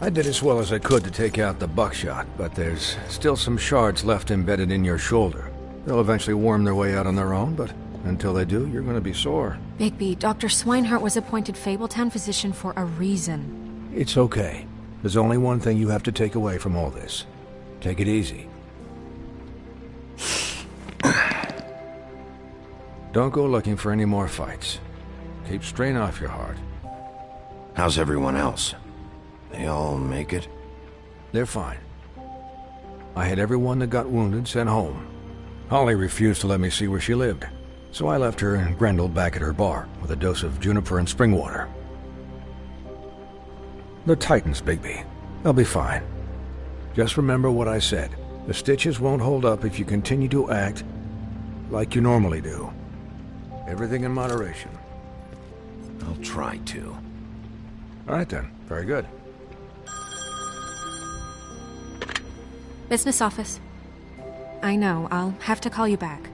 I did as well as I could to take out the buckshot, but there's still some shards left embedded in your shoulder. They'll eventually worm their way out on their own, but until they do, you're gonna be sore. Bigby, Dr. Swinehart was appointed Fabletown physician for a reason. It's okay. There's only one thing you have to take away from all this. Take it easy. Don't go looking for any more fights. Keep strain off your heart. How's everyone else? They all make it? They're fine. I had everyone that got wounded sent home. Holly refused to let me see where she lived, so I left her and Grendel back at her bar with a dose of juniper and spring water. The Titans, Bigby. They'll be fine. Just remember what I said. The stitches won't hold up if you continue to act like you normally do. Everything in moderation. I'll try to. All right then. Very good. Business office. I know, I'll have to call you back.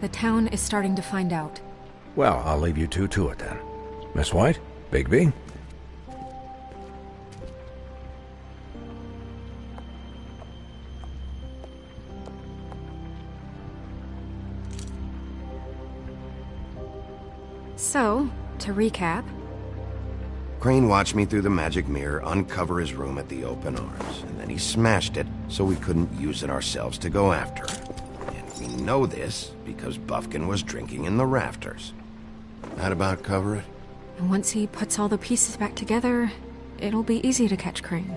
The town is starting to find out. Well, I'll leave you two to it then. Miss White? Bigby? So, to recap... Crane watched me through the magic mirror uncover his room at the open arms, and then he smashed it so we couldn't use it ourselves to go after him. And we know this because Buffkin was drinking in the rafters. That about cover it? And once he puts all the pieces back together, it'll be easy to catch Crane.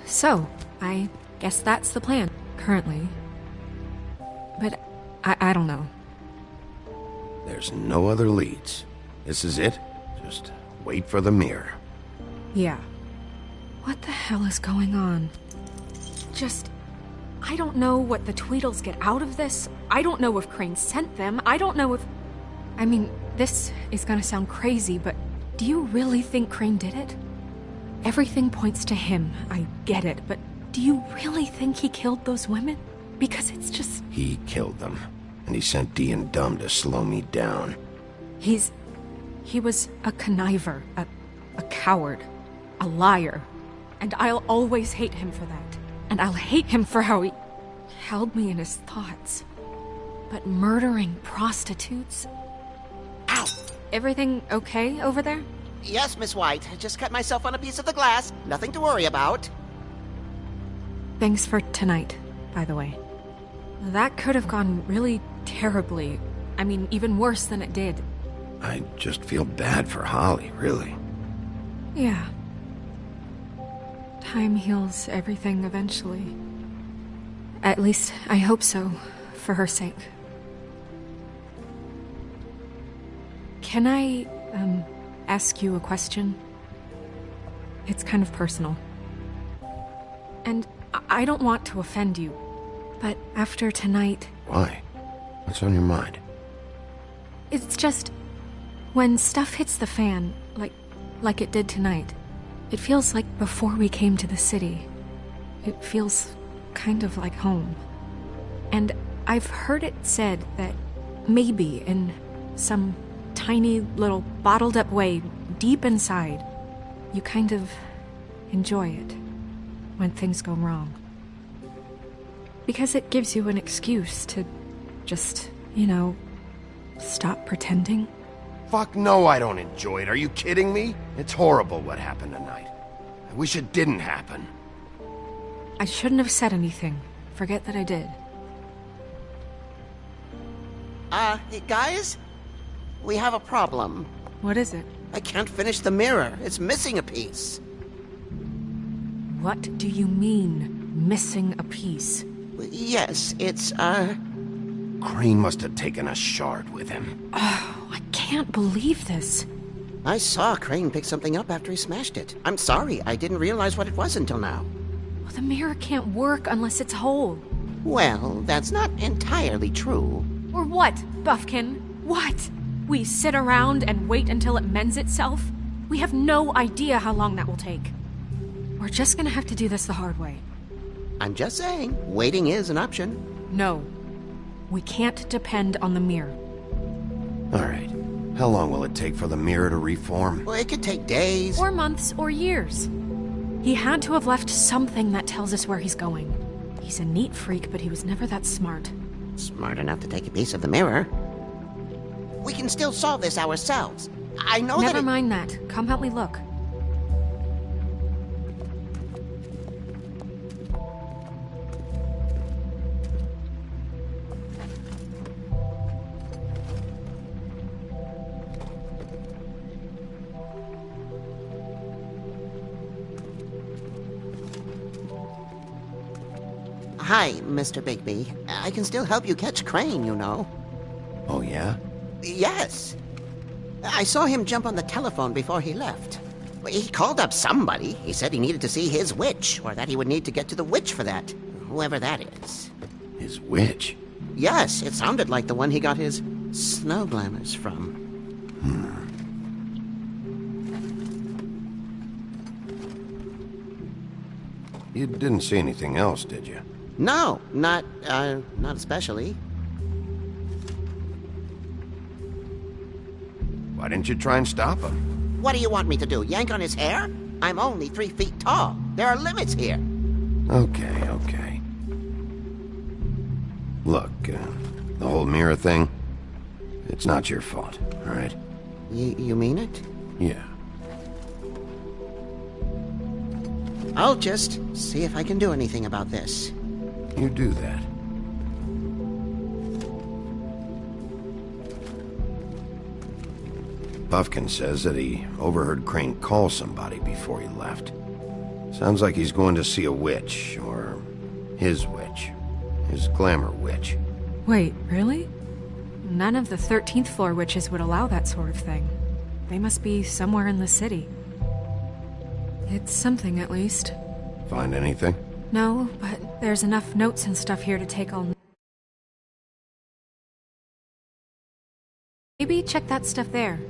So, I guess that's the plan, currently. But I don't know. There's no other leads. This is it. Just wait for the mirror. Yeah. What the hell is going on? I don't know what the Tweedles get out of this. I don't know if Crane sent them. I don't know if... I mean, this is gonna sound crazy, but do you really think Crane did it? Everything points to him, I get it, but do you really think he killed those women? Because it's just... He killed them, and he sent Dee and Dumb to slow me down. He was a conniver, a coward, a liar, and I'll always hate him for that. And I'll hate him for how he held me in his thoughts. But murdering prostitutes... Ow! Everything okay over there? Yes, Miss White. I just cut myself on a piece of the glass. Nothing to worry about. Thanks for tonight, by the way. That could have gone really terribly. I mean, even worse than it did. I just feel bad for Holly, really. Yeah. Time heals everything eventually. At least, I hope so, for her sake. Can I, ask you a question? It's kind of personal. And I don't want to offend you, but after tonight... Why? What's on your mind? It's just... when stuff hits the fan, like it did tonight, it feels like before we came to the city. It feels kind of like home. And I've heard it said that maybe in some tiny little bottled up way deep inside, you kind of enjoy it when things go wrong. Because it gives you an excuse to just, stop pretending. Fuck no, I don't enjoy it. Are you kidding me? It's horrible what happened tonight. I wish it didn't happen. I shouldn't have said anything. Forget that I did. Guys? We have a problem. What is it? I can't finish the mirror. It's missing a piece. What do you mean, missing a piece? Yes, it's, Crane must have taken a shard with him. Oh, I can't believe this. I saw Crane pick something up after he smashed it. I'm sorry, I didn't realize what it was until now. Well, the mirror can't work unless it's whole. Well, that's not entirely true. Or what, Buffkin? What? We sit around and wait until it mends itself? We have no idea how long that will take. We're just gonna have to do this the hard way. I'm just saying, waiting is an option. No. We can't depend on the mirror. All right. How long will it take for the mirror to reform? Well, it could take days. Or months, or years. He had to have left something that tells us where he's going. He's a neat freak, but he was never that smart. Smart enough to take a piece of the mirror. We can still solve this ourselves. I know Never that mind that. Come help me look. Hi, Mr. Bigby. I can still help you catch Crane, you know. Oh, yeah? Yes. I saw him jump on the telephone before he left. He called up somebody. He said he needed to see his witch, or that he would need to get to the witch for that. Whoever that is. His witch? Yes, it sounded like the one he got his snow glamours from. You didn't see anything else, did you? No, not especially. Why didn't you try and stop him? What do you want me to do, yank on his hair? I'm only 3 feet tall. There are limits here. Okay. Look, the whole mirror thing, it's not your fault, all right? You mean it? Yeah. I'll just see if I can do anything about this. You do that. Buffkin says that he overheard Crane call somebody before he left. Sounds like he's going to see a witch, or his witch. His glamour witch. Wait, really? None of the 13th floor witches would allow that sort of thing. They must be somewhere in the city. It's something, at least. Find anything? No, but there's enough notes and stuff here to take all... Maybe check that stuff there.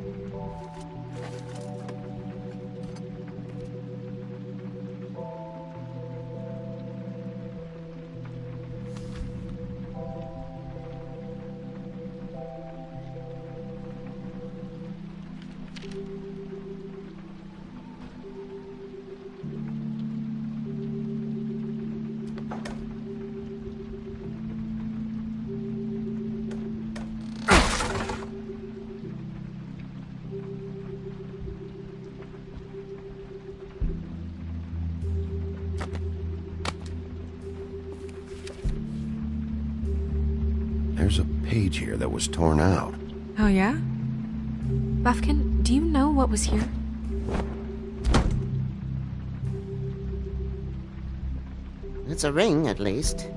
There's a page here that was torn out. Oh, yeah? Buffkin, do you know what was here? It's a ring, at least.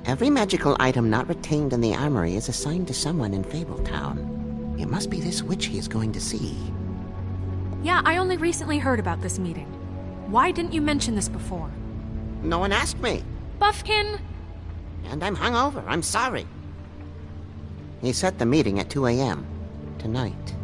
Every magical item not retained in the armory is assigned to someone in Fabletown. It must be this witch he is going to see. Yeah, I only recently heard about this meeting. Why didn't you mention this before? No one asked me. Buffkin! And I'm hungover. I'm sorry. He set the meeting at 2 a.m. tonight.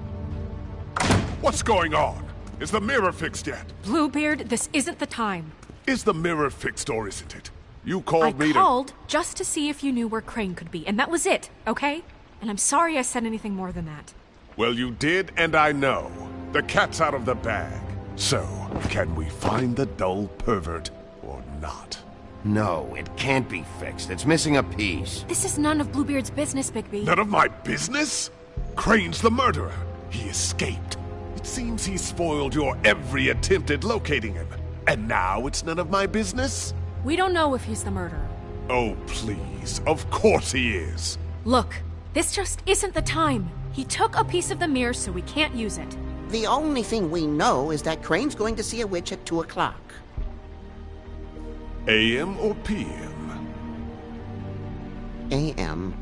What's going on? Is the mirror fixed yet? Bluebeard, this isn't the time. Is the mirror fixed or isn't it? You called me I called just to see if you knew where Crane could be, and that was it, okay? And I'm sorry I said anything more than that. Well, you did, and I know. The cat's out of the bag. So, can we find the dull pervert or not? No, it can't be fixed. It's missing a piece. This is none of Bluebeard's business, Bigby. None of my business? Crane's the murderer. He escaped. It seems he spoiled your every attempt at locating him. And now it's none of my business? We don't know if he's the murderer. Oh, please. Of course he is. Look, this just isn't the time. He took a piece of the mirror, so we can't use it. The only thing we know is that Crane's going to see a witch at 2 o'clock. AM or PM? A.M.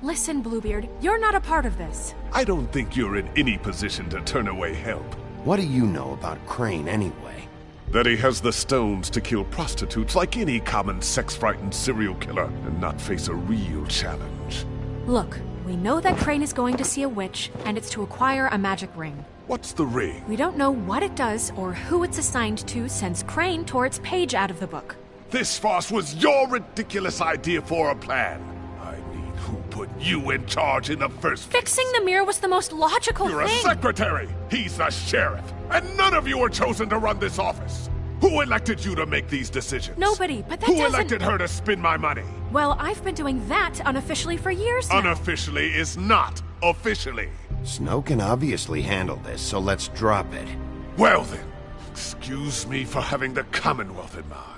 Listen, Bluebeard, you're not a part of this. I don't think you're in any position to turn away help. What do you know about Crane anyway? That he has the stones to kill prostitutes like any common sex-frightened serial killer and not face a real challenge. Look, we know that Crane is going to see a witch, and it's to acquire a magic ring. What's the ring? We don't know what it does or who it's assigned to since Crane tore its page out of the book. This farce was your ridiculous idea for a plan. I mean, who put you in charge in the first place? Fixing the mirror was the most logical You're thing. a secretary! He's the sheriff! And none of you were chosen to run this office! Who elected you to make these decisions? Nobody, but that Who doesn't... elected her to spend my money? Well, I've been doing that unofficially for years now. Unofficially is not officially. Snow can obviously handle this, so let's drop it. Well then, excuse me for having the Commonwealth in mind.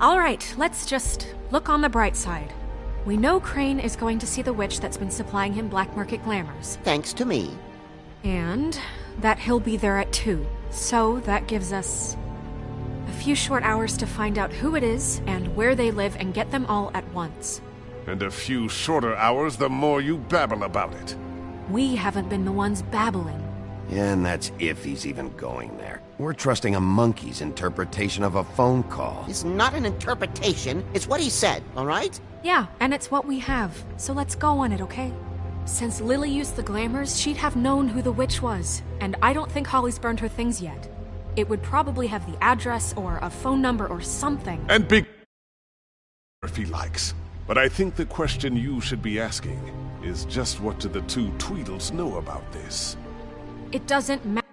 All right, let's just look on the bright side. We know Crane is going to see the witch that's been supplying him black market glamours. Thanks to me. And that he'll be there at 2. So that gives us a few short hours to find out who it is and where they live and get them all at once. And a few shorter hours the more you babble about it. We haven't been the ones babbling. Yeah, and that's if he's even going there. We're trusting a monkey's interpretation of a phone call. It's not an interpretation, it's what he said, all right? Yeah, and it's what we have. So let's go on it, okay? Since Lily used the glamours, she'd have known who the witch was. And I don't think Holly's burned her things yet. It would probably have the address or a phone number or something. And big if he likes. But I think the question you should be asking is just what do the two Tweedles know about this? It doesn't matter.